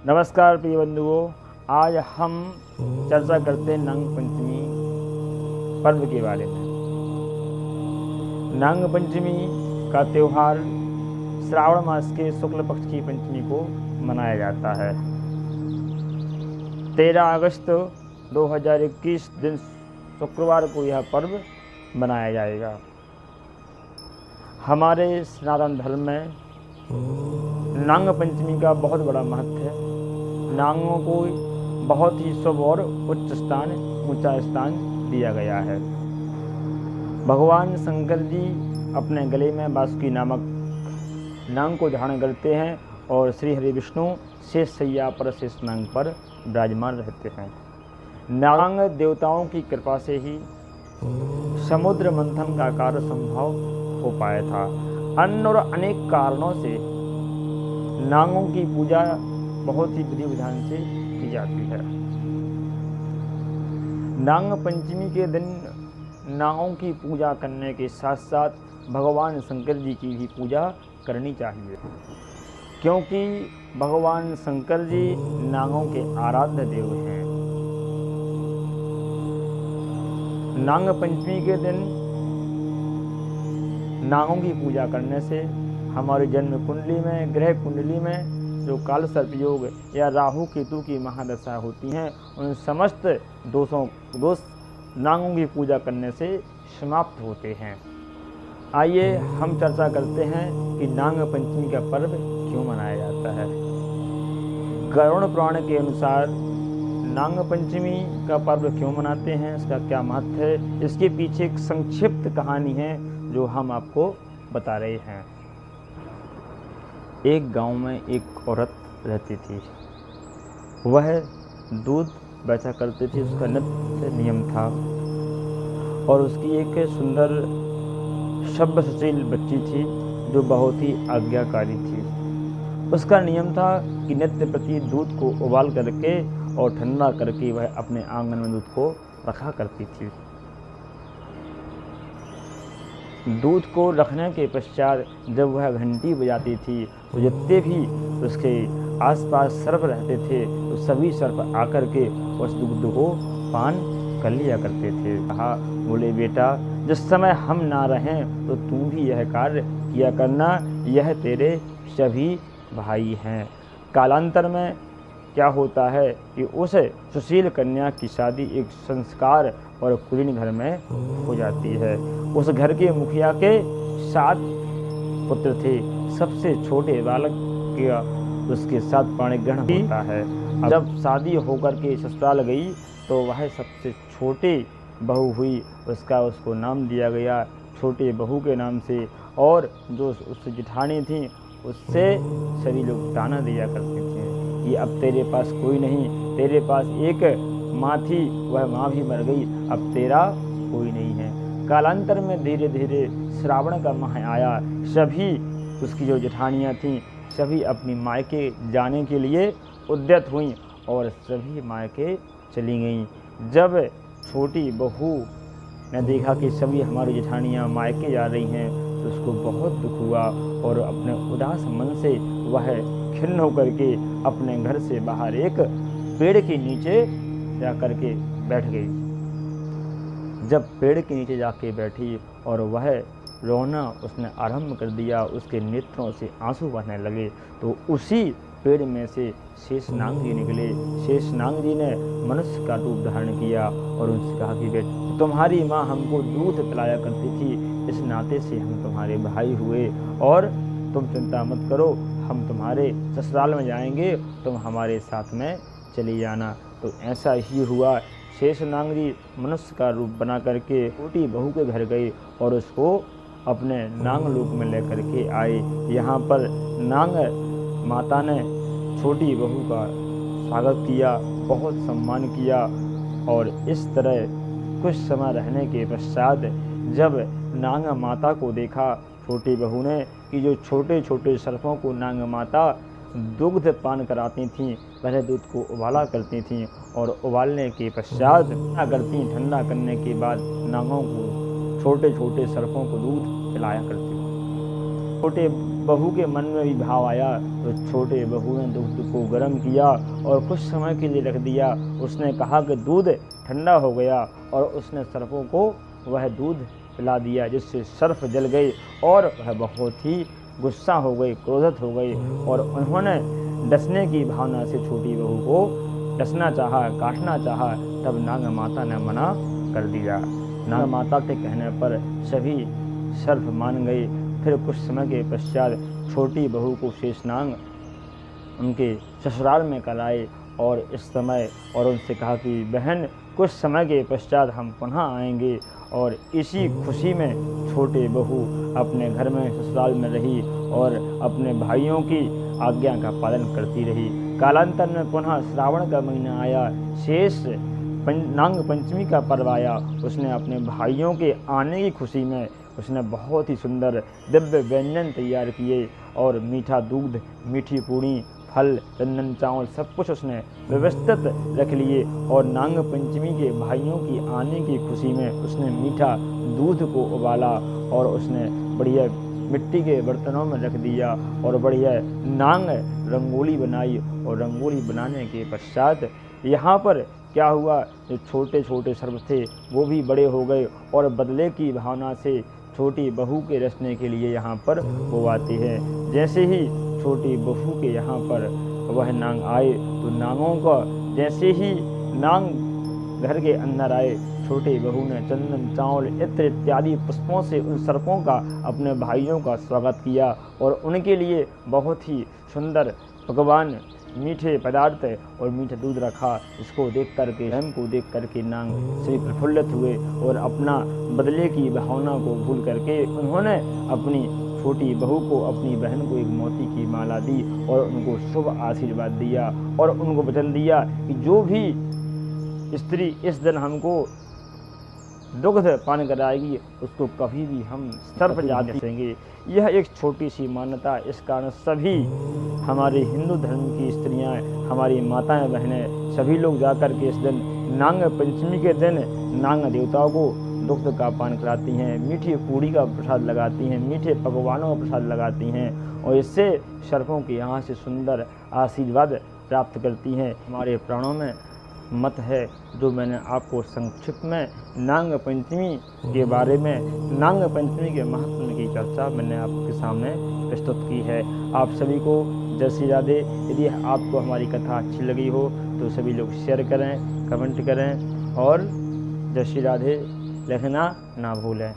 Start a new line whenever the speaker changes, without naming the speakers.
नमस्कार प्रिय बंधुओं, आज हम चर्चा करते हैं नाग पंचमी पर्व के बारे में। नाग पंचमी का त्यौहार श्रावण मास के शुक्ल पक्ष की पंचमी को मनाया जाता है। 13 अगस्त 2021 दिन शुक्रवार को यह पर्व मनाया जाएगा। हमारे सनातन धर्म में नाग पंचमी का बहुत बड़ा महत्व है। नागों को बहुत ही शुभ और ऊंचा स्थान दिया गया है। भगवान शंकर जी अपने गले में बासुकी नामक नाग को धारण करते हैं और श्री हरि विष्णु शेष शैया पर शेष नाग पर विराजमान रहते हैं। नाग देवताओं की कृपा से ही समुद्र मंथन का कार्य संभव हो पाया था। अन्य और अनेक कारणों से नागों की पूजा बहुत ही विधि विधान से की जाती है। नाग पंचमी के दिन नागों की पूजा करने के साथ साथ भगवान शंकर जी की भी पूजा करनी चाहिए, क्योंकि भगवान शंकर जी नागों के आराध्य देव हैं। नाग पंचमी के दिन नागों की पूजा करने से हमारी जन्म कुंडली में, ग्रह कुंडली में जो काल सर्प योग या राहु केतु की महादशा होती हैं, उन समस्त दोष नागों की पूजा करने से समाप्त होते हैं। आइए हम चर्चा करते हैं कि नाग पंचमी का पर्व क्यों मनाया जाता है। गरुड़ पुराण के अनुसार नाग पंचमी का पर्व क्यों मनाते हैं, इसका क्या महत्व है, इसके पीछे एक संक्षिप्त कहानी है जो हम आपको बता रहे हैं। एक गांव में एक औरत रहती थी। वह दूध बेचा करती थी। उसका नित्य नियम था और उसकी एक सुंदर सभ्यशील बच्ची थी जो बहुत ही आज्ञाकारी थी। उसका नियम था कि नित्य प्रति दूध को उबाल करके और ठंडा करके वह अपने आंगन में दूध को रखा करती थी। दूध को रखने के पश्चात जब वह घंटी बजाती थी तो जितने भी उसके आसपास सर्प रहते थे तो सभी सर्प आकर के उस दूध को पान कर लिया करते थे। कहा, बोले बेटा, जिस समय हम ना रहें तो तू भी यह कार्य किया करना, यह तेरे सभी भाई हैं। कालांतर में क्या होता है कि उस सुशील कन्या की शादी एक संस्कार और कुलीन घर में हो जाती है। उस घर के मुखिया के 7 पुत्र थे। सबसे छोटे बालक का उसके 7 पाणी ग्रहण होता है। जब शादी होकर के ससुराल गई तो वह सबसे छोटी बहू हुई। उसको नाम दिया गया छोटे बहू के नाम से। और जो उससे जेठानी थी उससे सभी लोग ताना दिया करते थे कि अब तेरे पास कोई नहीं, तेरे पास एक माँ थी, वह माँ भी मर गई, अब तेरा कोई नहीं है। कालांतर में धीरे धीरे श्रावण का माह आया। सभी उसकी जो जेठानियाँ थीं सभी अपनी मायके जाने के लिए उद्यत हुईं और सभी मायके चली गईं। जब छोटी बहू ने देखा कि सभी हमारी जेठानियाँ मायके जा रही हैं तो उसको बहुत दुख हुआ और अपने उदास मन से वह खिन्न होकर के अपने घर से बाहर एक पेड़ के नीचे जाकर के बैठ गई। जब पेड़ के नीचे जाके बैठी और वह रोना उसने आरंभ कर दिया, उसके नेत्रों से आंसू बहने लगे, तो उसी पेड़ में से शेषनाग जी निकले। शेषनाग जी ने मनुष्य का रूप धारण किया और उनसे कहा कि बेटा, तुम्हारी माँ हमको दूध पिलाया करती थी, इस नाते से हम तुम्हारे भाई हुए और तुम चिंता मत करो, हम तुम्हारे ससुराल में जाएंगे, तुम हमारे साथ में चली जाना। तो ऐसा ही हुआ। शेषनाग जी मनुष्य का रूप बना करके छोटी बहू के घर गए और उसको अपने नाग लोक में लेकर के आए। यहाँ पर नाग माता ने छोटी बहू का स्वागत किया, बहुत सम्मान किया और इस तरह कुछ समय रहने के पश्चात जब नाग माता को देखा छोटी बहू ने कि जो छोटे छोटे सर्पों को नाग माता दुग्ध पान कराती थीं, पहले दूध को उबाला करती थीं और उबालने के पश्चात ठंडा करने के बाद नागों को छोटे छोटे सर्पों को दूध पिलाया करती। छोटे बहू के मन में भी भाव आया तो छोटे बहू ने दूध को गर्म किया और कुछ समय के लिए रख दिया। उसने कहा कि दूध ठंडा हो गया और उसने सर्पों को वह दूध पिला दिया, जिससे सर्प जल गए और वह बहुत ही गुस्सा हो गई, क्रोधित हो गई और उन्होंने डसने की भावना से छोटी बहू को डसना चाहा, काटना चाहा। तब नाग माता ने मना कर दिया। नाग माता के कहने पर सभी सर्प मान गए। फिर कुछ समय के पश्चात छोटी बहू को शेषनाग उनके ससुराल में कराए और इस समय और उनसे कहा कि बहन कुछ समय के पश्चात हम पुनः आएंगे। और इसी खुशी में छोटे बहू अपने घर में ससुराल में रही और अपने भाइयों की आज्ञा का पालन करती रही। कालांतर में पुनः श्रावण का महीना आया, शेष नाग पंचमी का पर्व आया। उसने अपने भाइयों के आने की खुशी में उसने बहुत ही सुंदर दिव्य व्यंजन तैयार किए और मीठा दूध, मीठी पूड़ी, फल, चंदन, चावल सब कुछ उसने व्यवस्थित रख लिए। और नाग पंचमी के भाइयों की आने की खुशी में उसने मीठा दूध को उबाला और उसने बढ़िया मिट्टी के बर्तनों में रख दिया और बढ़िया नाग रंगोली बनाई। और रंगोली बनाने के पश्चात यहाँ पर क्या हुआ, जो छोटे छोटे सर्प थे वो भी बड़े हो गए और बदले की भावना से छोटी बहू के रचने के लिए यहाँ पर वो आते हैं। जैसे ही छोटी बहू के यहाँ पर वह नाग आए तो नागों का जैसे ही नाग घर के अंदर आए, छोटे बहू ने चंदन, चावल, इत्र इत्यादि पुष्पों से उन सर्पों का, अपने भाइयों का स्वागत किया और उनके लिए बहुत ही सुंदर पकवान, मीठे पदार्थ और मीठा दूध रखा। इसको देख करके, स्वयं को देख करके नाग श्री प्रफुल्लित हुए और अपना बदले की भावना को भूल करके उन्होंने अपनी छोटी बहू को, अपनी बहन को एक मोती की माला दी और उनको शुभ आशीर्वाद दिया और उनको वचन दिया कि जो भी स्त्री इस दिन हमको दुग्ध पान कराएगी उसको कभी भी हम सर्प जाति देंगे। यह एक छोटी सी मान्यता, इस कारण सभी हमारे हिंदू धर्म की स्त्रियां, हमारी माताएं बहनें सभी लोग जाकर के इस दिन नाग पंचमी के दिन नाग देवताओं को दुग्ध का पान कराती हैं, मीठी पूड़ी का प्रसाद लगाती हैं, मीठे पकवानों का प्रसाद लगाती हैं और इससे सर्पों के यहाँ से सुंदर आशीर्वाद प्राप्त करती हैं। हमारे प्राणों में मत है जो मैंने आपको संक्षिप्त में नाग पंचमी के बारे में, नाग पंचमी के महत्व की चर्चा मैंने आपके सामने प्रस्तुत की है। आप सभी को जय श्री राधे। यदि आपको हमारी कथा अच्छी लगी हो तो सभी लोग शेयर करें, कमेंट करें और जय श्री राधे लिखना ना भूलें।